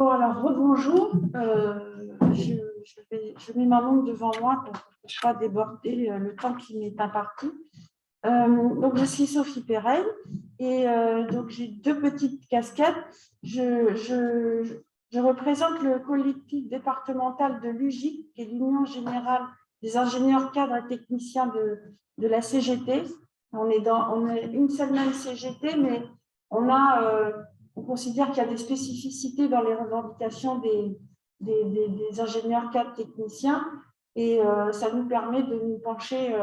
Bon, alors, rebonjour. Je mets ma montre devant moi pour ne pas déborder le temps qui m'est imparti. Donc, je suis Sophie Perel et donc j'ai deux petites casquettes. Je représente le collectif départemental de l'UGIC, qui est l'Union générale des ingénieurs cadres et techniciens de la CGT. On est une seule même CGT, mais on considère qu'il y a des spécificités dans les revendications des ingénieurs cadres techniciens et ça nous permet de nous pencher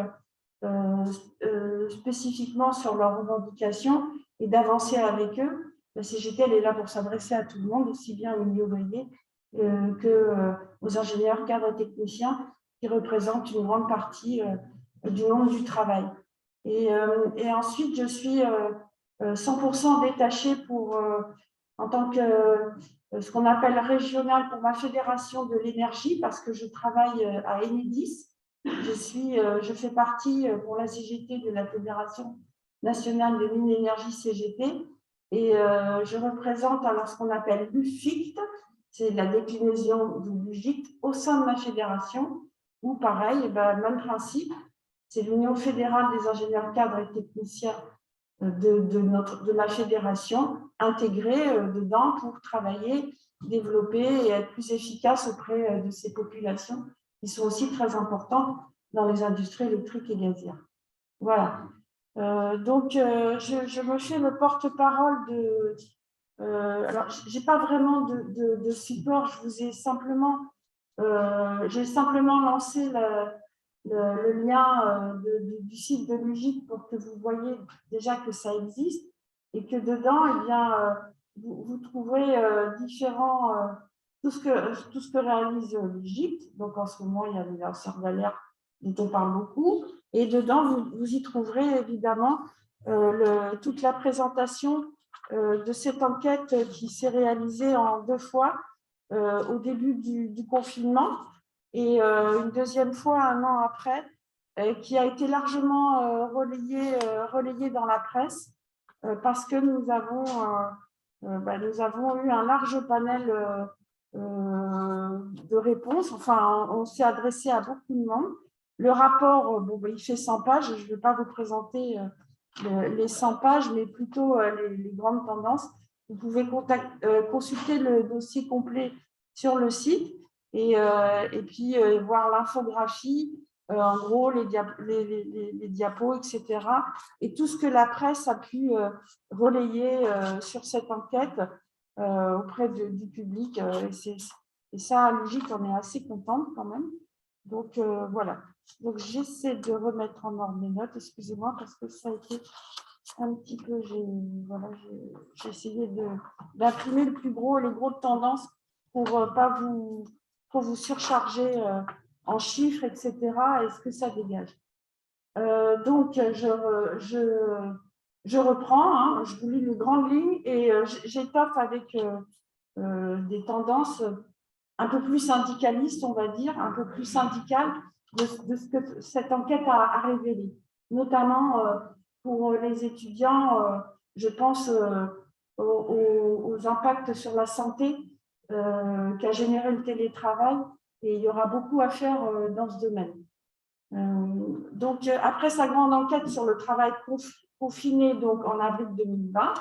spécifiquement sur leurs revendications et d'avancer avec eux. La CGT, elle est là pour s'adresser à tout le monde, aussi bien aux milieux ouvriers qu'aux ingénieurs, cadres et techniciens qui représentent une grande partie du monde du travail. Et ensuite, je suis 100% détachée en tant que ce qu'on appelle régional pour ma fédération de l'énergie, parce que je travaille à Enedis. Je fais partie pour la CGT de la Fédération nationale de mines énergie CGT et je représente alors ce qu'on appelle l'UFICT, c'est la déclinaison de l'UGICT au sein de ma fédération, où pareil, même principe, c'est l'Union fédérale des ingénieurs cadres et techniciens de ma fédération, intégrée dedans pour travailler, développer et être plus efficace auprès de ces populations qui sont aussi très importantes dans les industries électriques et gazières. Voilà. Donc, je me fais le porte-parole de... alors, je n'ai pas vraiment de support, j'ai simplement lancé le lien du site de l'UGIC pour que vous voyez déjà que ça existe et que dedans, eh bien, vous trouverez tout ce que réalise l'UGIC. Donc, en ce moment, il y a les lanceurs d'alerte dont on parle beaucoup. Et dedans, vous y trouverez évidemment toute la présentation de cette enquête qui s'est réalisée en 2 fois au début du confinement et une deuxième fois 1 an après, qui a été largement relayée dans la presse parce que nous avons eu un large panel de réponses. Enfin, on s'est adressé à beaucoup de monde. Le rapport, il fait 100 pages. Je ne vais pas vous présenter les 100 pages, mais plutôt les grandes tendances. Vous pouvez consulter le dossier complet sur le site et puis voir l'infographie, en gros les diapos, etc. Et tout ce que la presse a pu relayer sur cette enquête auprès du public. Et ça, à Logique, on est assez contente quand même. Donc, voilà. Donc, j'essaie de remettre en ordre mes notes. Excusez-moi, parce que ça a été un petit peu... J'ai essayé d'imprimer les grosses tendances pour pas vous surcharger en chiffres, etc. et ce que ça dégage. Donc, je reprends, hein, je vous lis les grandes lignes et j'étoffe avec des tendances un peu plus syndicalistes, on va dire, un peu plus syndicales de ce que cette enquête a révélé. Notamment pour les étudiants, je pense aux impacts sur la santé qu'a généré le télétravail et il y aura beaucoup à faire dans ce domaine. Donc, après sa grande enquête sur le travail confiné donc, en avril 2020,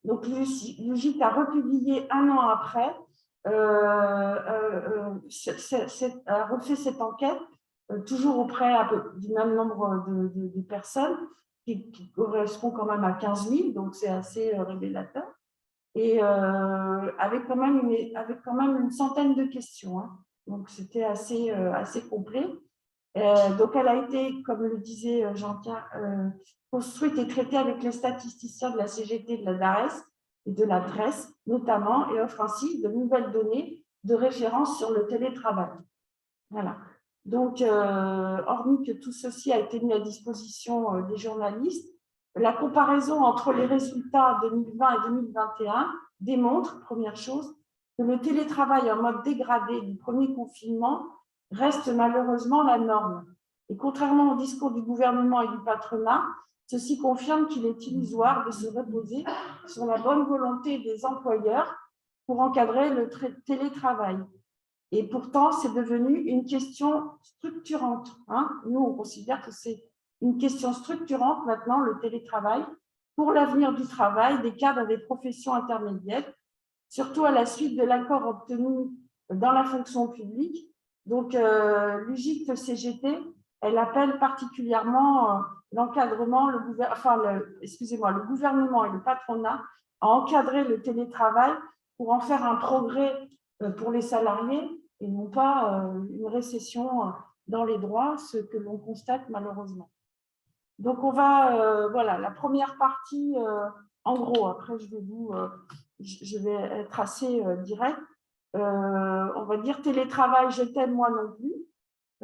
donc l'UGIC a republié 1 an après, a refait cette enquête, toujours auprès du même nombre de personnes, qui correspond quand même à 15 000, donc c'est assez révélateur, et avec quand même une centaine de questions. Hein. Donc, c'était assez complet. Donc, elle a été, comme le disait Jean-Pierre, construite et traitée avec les statisticiens de la CGT, de la DARES et de la DRES notamment, et offre ainsi de nouvelles données de référence sur le télétravail. Voilà. Donc, hormis que tout ceci a été mis à disposition des journalistes, la comparaison entre les résultats 2020 et 2021 démontre, première chose, que le télétravail en mode dégradé du premier confinement reste malheureusement la norme. Et contrairement au discours du gouvernement et du patronat, ceci confirme qu'il est illusoire de se reposer sur la bonne volonté des employeurs pour encadrer le télétravail. Et pourtant, c'est devenu une question structurante. Hein. Nous, on considère que c'est une question structurante maintenant, le télétravail, pour l'avenir du travail des cadres des professions intermédiaires, surtout à la suite de l'accord obtenu dans la fonction publique. Donc, l'UGIC-CGT, elle appelle particulièrement l'encadrement, le gouvernement et le patronat à encadrer le télétravail pour en faire un progrès pour les salariés et non pas une récession dans les droits, ce que l'on constate malheureusement. Donc, on va, voilà, la première partie, en gros, après je vais être assez direct. On va dire télétravail, je t'aime, moi non plus.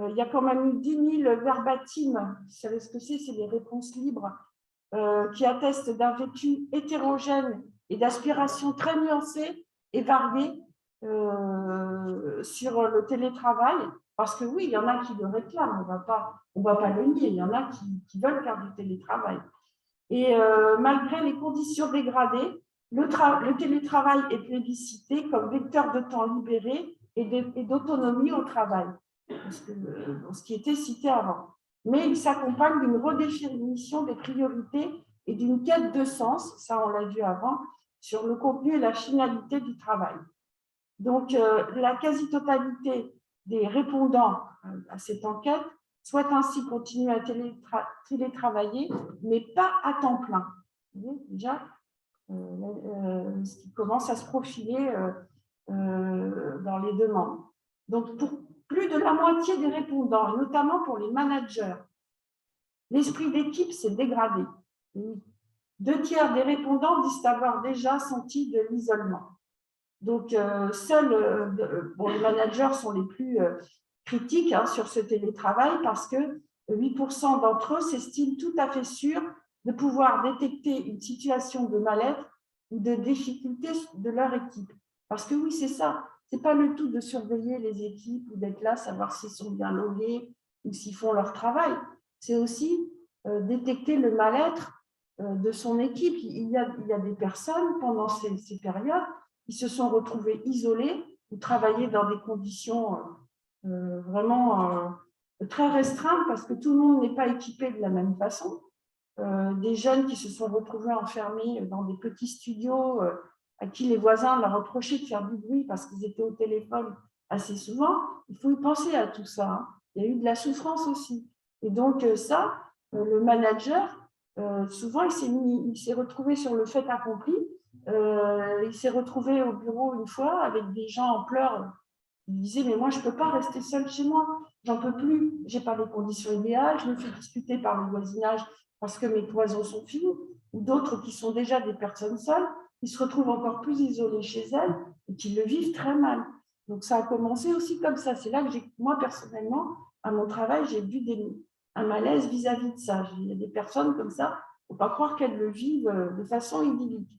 Il y a quand même eu 10 000 verbatim, vous savez ce que c'est les réponses libres, qui attestent d'un vécu hétérogène et d'aspirations très nuancées et variées sur le télétravail, parce que oui, il y en a qui le réclament, on va pas le nier, il y en a qui veulent faire du télétravail. Et malgré les conditions dégradées, le télétravail est plébiscité comme vecteur de temps libéré et d'autonomie au travail, ce qui était cité avant. Mais il s'accompagne d'une redéfinition des priorités et d'une quête de sens, ça on l'a vu avant, sur le contenu et la finalité du travail. Donc, la quasi-totalité des répondants à cette enquête souhaitent ainsi continuer à télétravailler, mais pas à temps plein. Vous voyez, déjà, ce qui commence à se profiler dans les demandes. Donc, pour plus de la moitié des répondants, et notamment pour les managers, l'esprit d'équipe s'est dégradé. 2/3 des répondants disent avoir déjà senti de l'isolement. Donc, les managers sont les plus critiques hein, sur ce télétravail parce que 8% d'entre eux s'estiment tout à fait sûrs de pouvoir détecter une situation de mal-être ou de difficulté de leur équipe. Parce que oui, c'est ça. Ce n'est pas le tout de surveiller les équipes ou d'être là, savoir s'ils sont bien logués ou s'ils font leur travail. C'est aussi détecter le mal-être de son équipe. Il y a des personnes pendant ces périodes qui se sont retrouvés isolés ou travailler dans des conditions vraiment très restreintes parce que tout le monde n'est pas équipé de la même façon. Des jeunes qui se sont retrouvés enfermés dans des petits studios à qui les voisins leur reprochaient de faire du bruit parce qu'ils étaient au téléphone assez souvent. Il faut y penser à tout ça. Hein. Il y a eu de la souffrance aussi. Et donc le manager, souvent, il s'est retrouvé sur le fait accompli. Il s'est retrouvé au bureau une fois avec des gens en pleurs. Il disait, mais moi, je ne peux pas rester seul chez moi. J'en peux plus. Je n'ai pas les conditions idéales. Je me fais disputer par le voisinage parce que mes cloisons sont fines. Ou d'autres qui sont déjà des personnes seules, qui se retrouvent encore plus isolées chez elles et qui le vivent très mal. Donc, ça a commencé aussi comme ça. C'est là que moi, personnellement, à mon travail, j'ai vu un malaise vis-à-vis de ça. Il y a des personnes comme ça, il ne faut pas croire qu'elles le vivent de façon idyllique.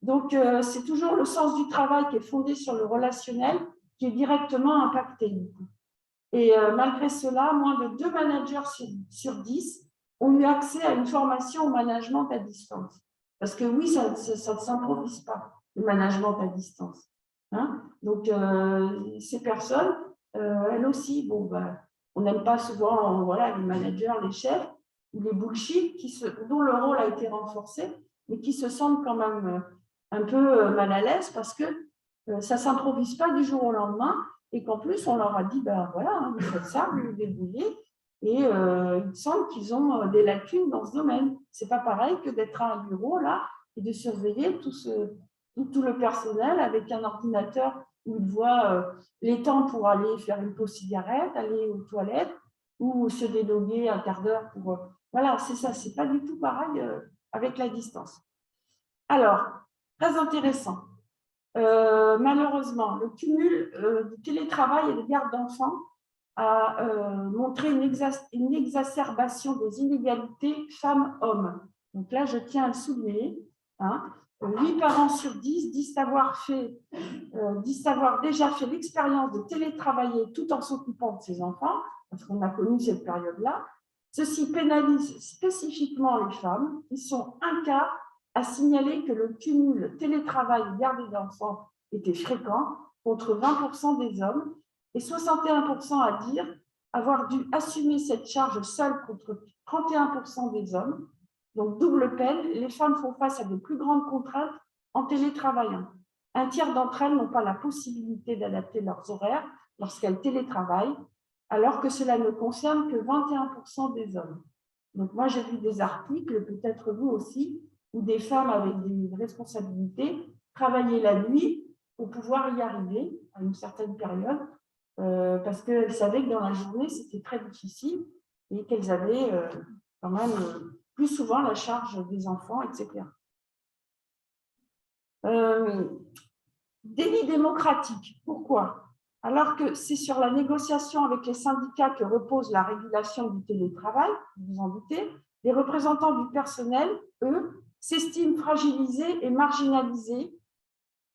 Donc, c'est toujours le sens du travail qui est fondé sur le relationnel qui est directement impacté. Et malgré cela, moins de 2 managers sur 10 ont eu accès à une formation au management à distance. Parce que oui, ça ne s'improvise pas, le management à distance. Hein. Donc, ces personnes, elles aussi, bon, ben, on n'aime pas souvent voilà, les managers, les chefs, ou les bullshit, dont le rôle a été renforcé, mais qui se sentent quand même un peu mal à l'aise parce que ça ne s'improvise pas du jour au lendemain et qu'en plus, on leur a dit, ben voilà, hein, vous faites ça, vous vous débrouillez. Et il semble qu'ils ont des lacunes dans ce domaine. Ce n'est pas pareil que d'être à un bureau là et de surveiller tout le personnel avec un ordinateur où ils voient les temps pour aller faire une pause cigarette, aller aux toilettes ou se déloguer un quart d'heure pour… voilà, c'est ça, ce n'est pas du tout pareil avec la distance. Alors, très intéressant. Malheureusement, le cumul du télétravail et de garde d'enfants a montré une exacerbation des inégalités femmes-hommes. Donc là, je tiens à le souligner. Hein. 8 parents sur 10 disent avoir déjà fait l'expérience de télétravailler tout en s'occupant de ses enfants, parce qu'on a connu cette période-là. Ceci pénalise spécifiquement les femmes, qui sont un quart à signaler que le cumul télétravail et garde d'enfants était fréquent, contre 20% des hommes, et 61% à dire avoir dû assumer cette charge seule contre 31% des hommes. Donc, double peine, les femmes font face à de plus grandes contraintes en télétravaillant. Un tiers d'entre elles n'ont pas la possibilité d'adapter leurs horaires lorsqu'elles télétravaillent, alors que cela ne concerne que 21% des hommes. Donc, moi, j'ai vu des articles, peut-être vous aussi, où des femmes avec des responsabilités travaillaient la nuit pour pouvoir y arriver à une certaine période, parce qu'elles savaient que dans la journée, c'était très difficile et qu'elles avaient quand même plus souvent la charge des enfants, etc. Délit démocratique, pourquoi? Alors que c'est sur la négociation avec les syndicats que repose la régulation du télétravail, vous vous en doutez, les représentants du personnel, eux, s'estiment fragilisés et marginalisés.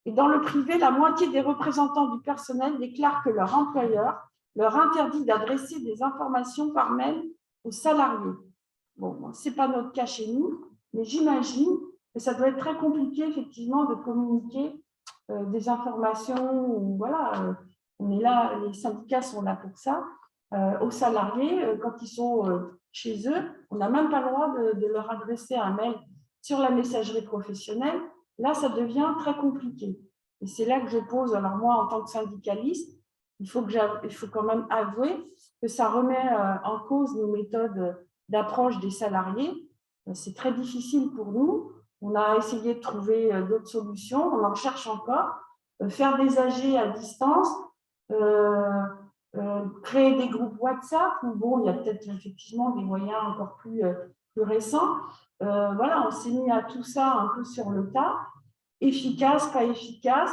Et dans le privé, la moitié des représentants du personnel déclarent que leur employeur leur interdit d'adresser des informations par mail aux salariés. Bon, ce n'est pas notre cas chez nous, mais j'imagine que ça doit être très compliqué, effectivement, de communiquer des informations. Voilà, on est là, les syndicats sont là pour ça. Aux salariés, quand ils sont chez eux, on n'a même pas le droit de leur adresser un mail sur la messagerie professionnelle. Là, ça devient très compliqué. Et c'est là que je pose, alors moi, en tant que syndicaliste, il faut quand même avouer que ça remet en cause nos méthodes d'approche des salariés. C'est très difficile pour nous. On a essayé de trouver d'autres solutions, on en cherche encore. Faire des AG à distance, créer des groupes WhatsApp, où bon, il y a peut-être effectivement des moyens encore plus récents. Voilà, on s'est mis à tout ça un peu sur le tas. Efficace, pas efficace.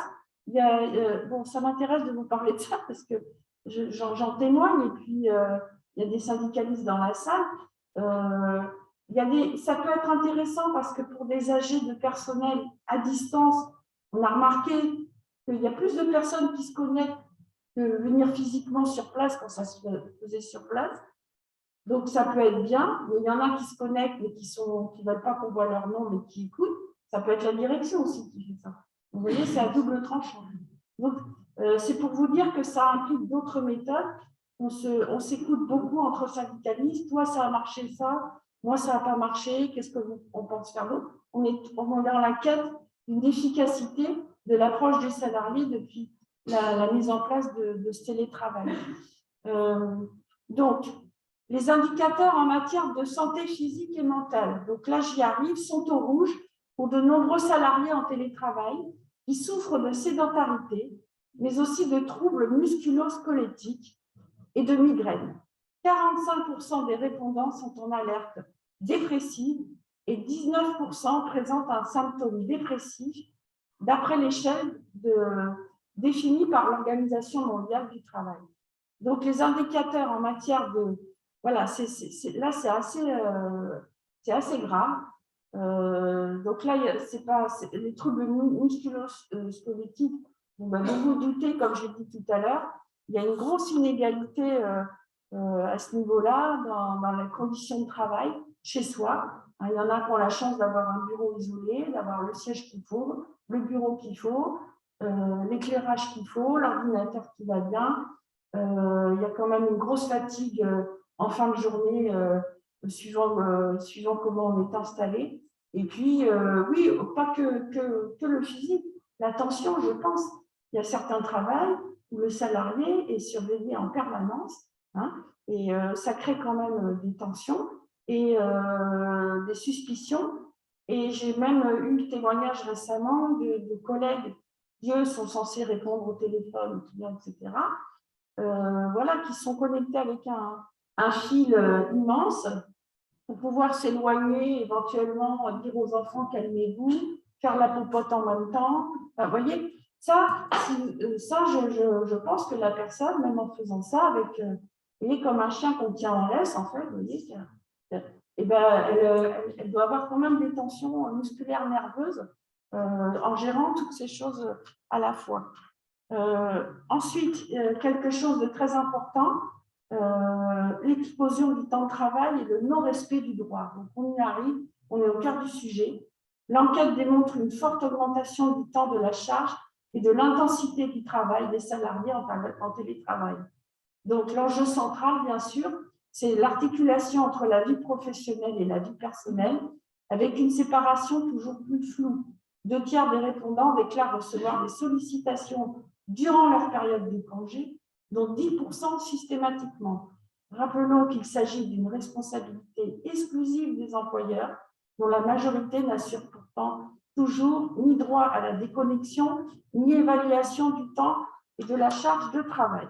Bon, ça m'intéresse de vous parler de ça parce que j'en témoigne et puis il y a des syndicalistes dans la salle. Ça peut être intéressant parce que pour des AG de personnel à distance, on a remarqué qu'il y a plus de personnes qui se connectent que venir physiquement sur place quand ça se faisait sur place. Donc, ça peut être bien, mais il y en a qui se connectent mais qui ne veulent pas qu'on voit leur nom, mais qui écoutent. Ça peut être la direction aussi qui fait ça. Vous voyez, c'est à double tranchant. Donc, c'est pour vous dire que ça implique d'autres méthodes. On s'écoute beaucoup entre syndicalistes. Toi, ça a marché ça. Moi, ça n'a pas marché. Qu'est-ce qu'on pense faire d'autre? On est dans la quête d'une efficacité de l'approche des salariés depuis la mise en place de ce télétravail. Donc, les indicateurs en matière de santé physique et mentale, donc là j'y arrive, sont au rouge pour de nombreux salariés en télétravail qui souffrent de sédentarité, mais aussi de troubles musculo-squelettiques et de migraines. 45% des répondants sont en alerte dépressive et 19% présentent un symptôme dépressif d'après l'échelle définie par l'Organisation mondiale du travail. Donc, les indicateurs en matière de... Voilà, là, c'est assez grave. Donc là, les troubles musculo-squelettiques, vous vous doutez, comme j'ai dit tout à l'heure, il y a une grosse inégalité à ce niveau-là, dans les conditions de travail, chez soi. Il y en a qui ont la chance d'avoir un bureau isolé, d'avoir le siège qu'il faut, le bureau qu'il faut, l'éclairage qu'il faut, l'ordinateur qui va bien. Il y a quand même une grosse fatigue en fin de journée, suivant comment on est installé. Et puis, oui, pas que le physique, la tension, je pense. Il y a certains travails où le salarié est surveillé en permanence, hein, et ça crée quand même des tensions et des suspicions. Et j'ai même eu le témoignage récemment de collègues qui, eux, sont censés répondre au téléphone, etc., voilà, qui sont connectés avec un fil immense pour pouvoir s'éloigner, éventuellement dire aux enfants calmez-vous, faire la popote en même temps. Enfin, vous voyez, je pense que la personne, même en faisant ça, avec, vous voyez, comme un chien qu'on tient en laisse, en fait, vous voyez, eh ben, elle doit avoir quand même des tensions musculaires nerveuses en gérant toutes ces choses à la fois. Ensuite, quelque chose de très important, l'explosion du temps de travail et le non-respect du droit. Donc, on y arrive, on est au cœur du sujet. L'enquête démontre une forte augmentation du temps de la charge et de l'intensité du travail des salariés en télétravail. Donc, l'enjeu central, bien sûr, c'est l'articulation entre la vie professionnelle et la vie personnelle, avec une séparation toujours plus floue. 2/3 des répondants déclarent recevoir des sollicitations durant leur période de congé, dont 10% systématiquement. Rappelons qu'il s'agit d'une responsabilité exclusive des employeurs, dont la majorité n'assure pourtant toujours ni droit à la déconnexion, ni évaluation du temps et de la charge de travail.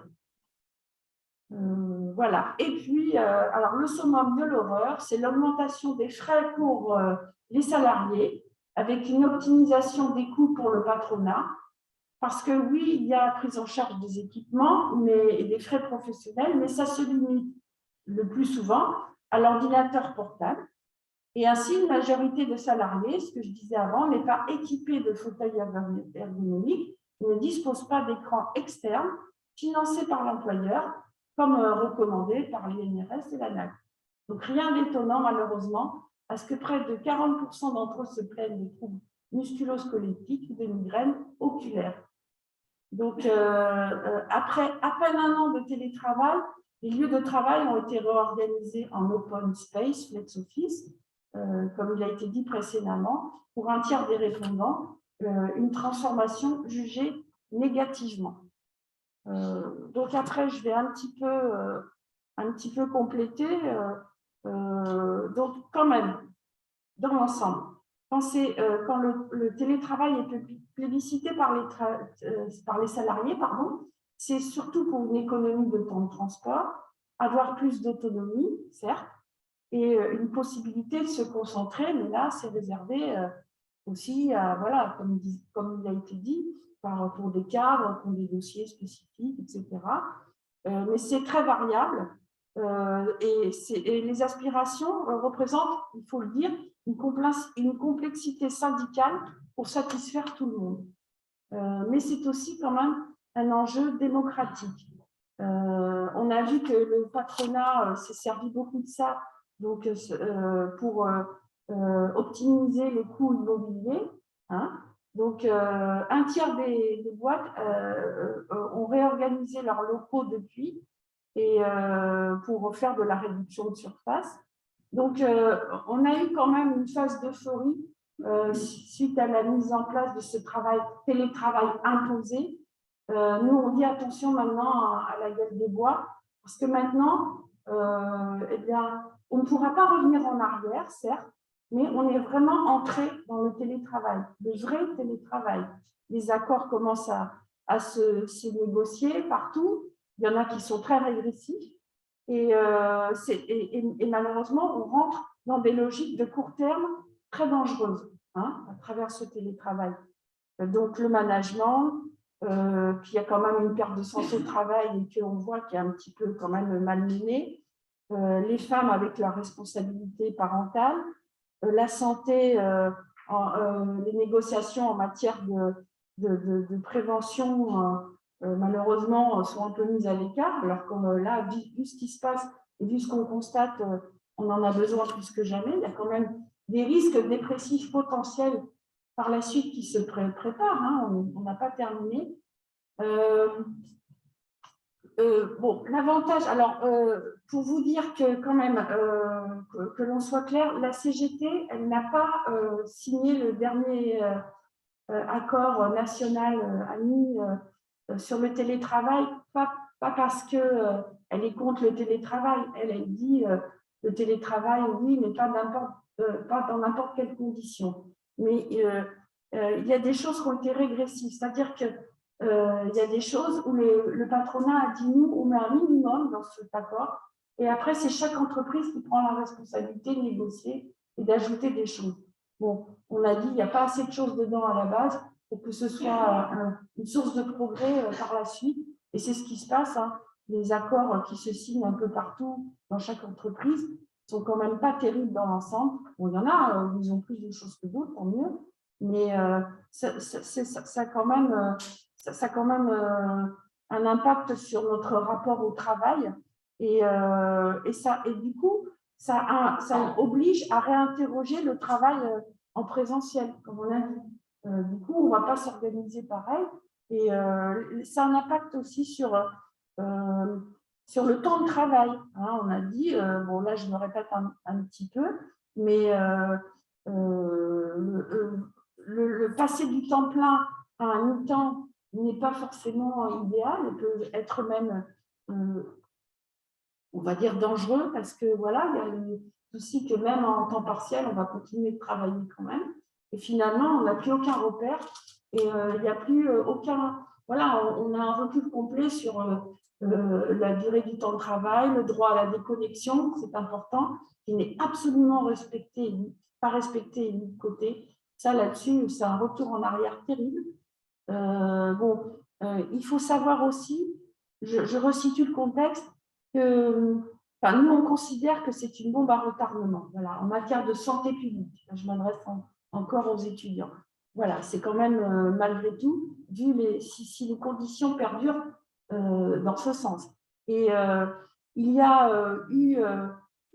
Voilà. Et puis, alors le summum de l'horreur, c'est l'augmentation des frais pour les salariés, avec une optimisation des coûts pour le patronat, parce que oui, il y a prise en charge des équipements et des frais professionnels, mais ça se limite le plus souvent à l'ordinateur portable. Et ainsi, une majorité de salariés, ce que je disais avant, n'est pas équipée de fauteuils ergonomiques, ne dispose pas d'écran externe financé par l'employeur, comme recommandé par l'INRS et l'ANAC. Donc, rien d'étonnant, malheureusement, à ce que près de 40% d'entre eux se plaignent de troubles musculo-squelettiques ou de migraines oculaires. Donc, après à peine un an de télétravail, les lieux de travail ont été réorganisés en open space, flex office, comme il a été dit précédemment, pour un tiers des répondants, une transformation jugée négativement. Donc après, je vais un petit peu compléter. Donc quand même, dans l'ensemble, quand le télétravail est plébiscité par les salariés, c'est surtout pour une économie de temps de transport, avoir plus d'autonomie, certes, et une possibilité de se concentrer, mais là, c'est réservé aussi à, voilà, comme il a été dit, pour des cadres, pour des dossiers spécifiques, etc. Mais c'est très variable et les aspirations représentent, il faut le dire, une complexité syndicale pour satisfaire tout le monde. Mais c'est aussi quand même un enjeu démocratique. On a vu que le patronat s'est servi beaucoup de ça donc, pour optimiser les coûts immobiliers. Hein. Donc, un tiers des boîtes ont réorganisé leurs locaux depuis et pour faire de la réduction de surface. Donc, on a eu quand même une phase d'euphorie suite à la mise en place de ce télétravail imposé. Nous, on dit attention maintenant à la gueule des bois, parce que maintenant, eh bien, on ne pourra pas revenir en arrière, certes, mais on est vraiment entré dans le télétravail, le vrai télétravail. Les accords commencent à se négocier partout. Il y en a qui sont très régressifs. Et malheureusement, on rentre dans des logiques de court terme très dangereuses à travers ce télétravail. Donc, le management, qu'il y a quand même une perte de sens au travail et qu'on voit qu'il y a un petit peu quand même malmené. Les femmes avec leur responsabilité parentale, la santé, les négociations en matière de prévention, malheureusement, sont un peu mises à l'écart, alors que là, vu ce qui se passe et vu ce qu'on constate, on en a besoin plus que jamais. Il y a quand même des risques dépressifs potentiels par la suite qui se préparent. Hein, on n'a pas terminé. Bon, l'avantage, alors, pour vous dire que quand même, que l'on soit clair, la CGT, elle n'a pas signé le dernier accord national ANI sur le télétravail, pas parce qu'elle est contre le télétravail. Elle dit le télétravail, oui, mais pas dans n'importe quelle condition. Mais il y a des choses qui ont été régressives, c'est-à-dire que il y a des choses où le patronat a dit nous, on met un minimum dans cet accord, et après, c'est chaque entreprise qui prend la responsabilité de négocier et d'ajouter des choses. Bon, on a dit il n'y a pas assez de choses dedans à la base pour que ce soit une source de progrès par la suite, et c'est ce qui se passe. Hein. Les accords qui se signent un peu partout dans chaque entreprise sont quand même pas terribles dans l'ensemble. Bon, il y en a où ils ont plus de choses que d'autres, tant mieux, mais ça a quand même un impact sur notre rapport au travail et du coup, ça oblige à réinterroger le travail en présentiel, comme on a dit. Du coup, on ne va pas s'organiser pareil. Et ça a un impact aussi sur le temps de travail. Hein, on a dit, bon là je me répète un petit peu, mais le passer du temps plein à un mi-temps n'est pas forcément idéal, il peut être même, on va dire, dangereux, parce que voilà, il y a le souci que même en temps partiel, on va continuer de travailler quand même. Et finalement, on n'a plus aucun repère et il n'y a plus aucun. Voilà, on a un recul complet sur la durée du temps de travail, le droit à la déconnexion, c'est important, qui n'est absolument respecté, pas respecté ni de côté. Ça, là-dessus, c'est un retour en arrière terrible. Il faut savoir aussi, je resitue le contexte, que enfin, nous, on considère que c'est une bombe à retardement. Voilà, en matière de santé publique, je m'adresse encore aux étudiants. Voilà, c'est quand même, malgré tout, vu si les conditions perdurent dans ce sens. Et il y a eu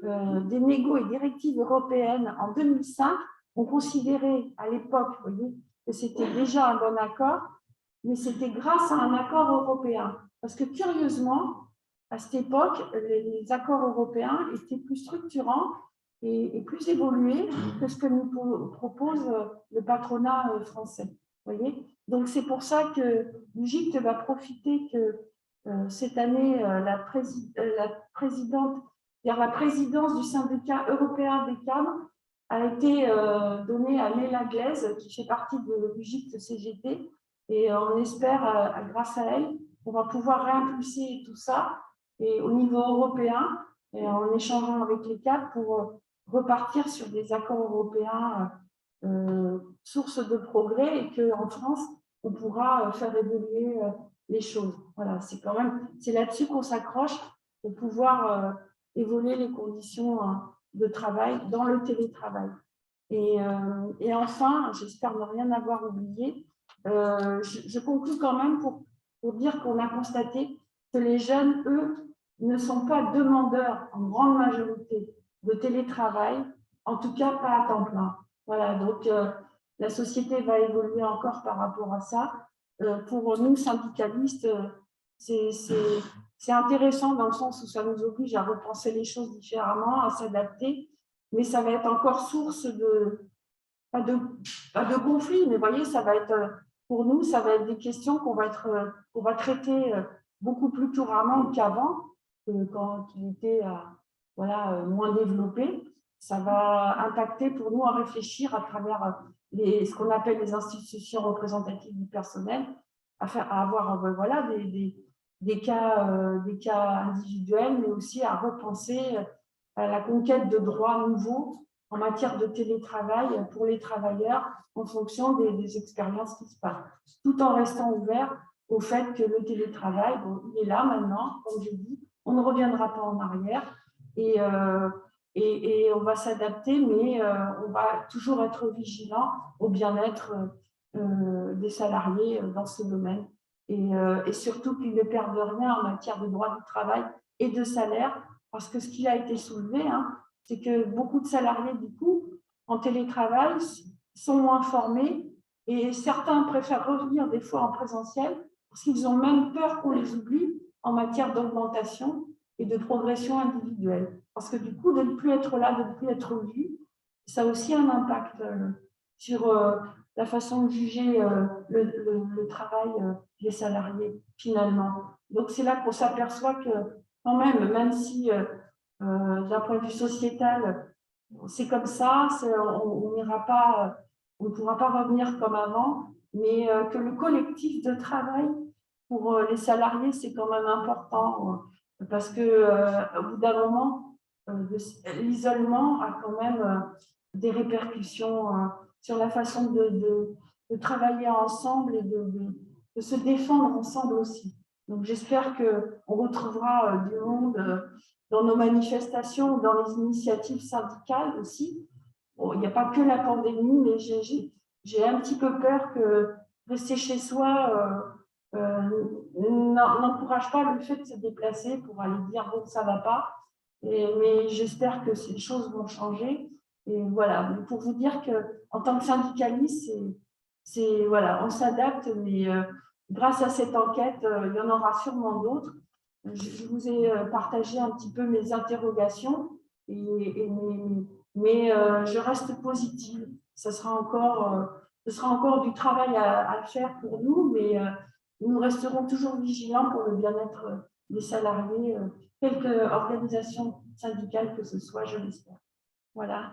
des négos et directives européennes en 2005. On considérait à l'époque, vous voyez, que c'était déjà un bon accord, mais c'était grâce à un accord européen. Parce que curieusement, à cette époque, les accords européens étaient plus structurants et plus évolués que ce que nous propose le patronat français. Voyez, donc c'est pour ça que l'UGICT va profiter que cette année, la présidente, la présidence du syndicat européen des cadres a été donnée à Léla Glaise, qui fait partie de l'UGICT CGT, et on espère, grâce à elle, on va pouvoir réimpulser tout ça et au niveau européen, et en échangeant avec les cadres pour repartir sur des accords européens source de progrès et qu'en France, on pourra faire évoluer les choses. Voilà, c'est là-dessus qu'on s'accroche pour pouvoir évoluer les conditions de travail dans le télétravail. Et enfin, j'espère ne rien avoir oublié, je conclue quand même pour dire qu'on a constaté que les jeunes, eux, ne sont pas demandeurs en grande majorité de télétravail, en tout cas pas à temps plein. Voilà, donc la société va évoluer encore par rapport à ça. Pour nous, syndicalistes, c'est intéressant dans le sens où ça nous oblige à repenser les choses différemment, à s'adapter, mais ça va être encore source pas de conflit, mais voyez, ça va être, pour nous, ça va être des questions qu'on va traiter beaucoup plus couramment qu'avant, quand il était voilà, moins développé. Ça va impacter pour nous à réfléchir à travers ce qu'on appelle les institutions représentatives du personnel, à avoir voilà, des cas individuels, mais aussi à repenser à la conquête de droits nouveaux en matière de télétravail pour les travailleurs en fonction des expériences qui se passent, tout en restant ouvert au fait que le télétravail, bon, il est là maintenant, comme je dis, on ne reviendra pas en arrière et on va s'adapter, mais on va toujours être vigilant au bien-être des salariés dans ce domaine et surtout qu'ils ne perdent rien en matière de droit du travail et de salaire, parce que ce qui a été soulevé, hein, c'est que beaucoup de salariés, du coup, en télétravail, sont moins formés et certains préfèrent revenir des fois en présentiel parce qu'ils ont même peur qu'on les oublie en matière d'augmentation et de progression individuelle. Parce que du coup, de ne plus être là, de ne plus être vu, ça a aussi un impact sur la façon de juger le travail des salariés, finalement. Donc, c'est là qu'on s'aperçoit que, quand même si d'un point de vue sociétal, c'est comme ça, on n'ira pas, on ne pourra pas revenir comme avant, mais que le collectif de travail pour les salariés, c'est quand même important, parce que au bout d'un moment, l'isolement a quand même des répercussions sur la façon de travailler ensemble et de se défendre ensemble aussi. Donc j'espère qu'on retrouvera du monde dans nos manifestations, dans les initiatives syndicales aussi. Bon, il n'y a pas que la pandémie, mais j'ai un petit peu peur que rester chez soi n'encourage pas le fait de se déplacer pour aller dire bon, ça ne va pas. Mais j'espère que ces choses vont changer. Et voilà, pour vous dire qu'en tant que syndicaliste, voilà, on s'adapte, mais grâce à cette enquête, il y en aura sûrement d'autres. Je vous ai partagé un petit peu mes interrogations, mais je reste positive. Ce sera encore du travail à faire pour nous, mais nous resterons toujours vigilants pour le bien-être des salariés, quelque organisation syndicale que ce soit, je l'espère. Voilà.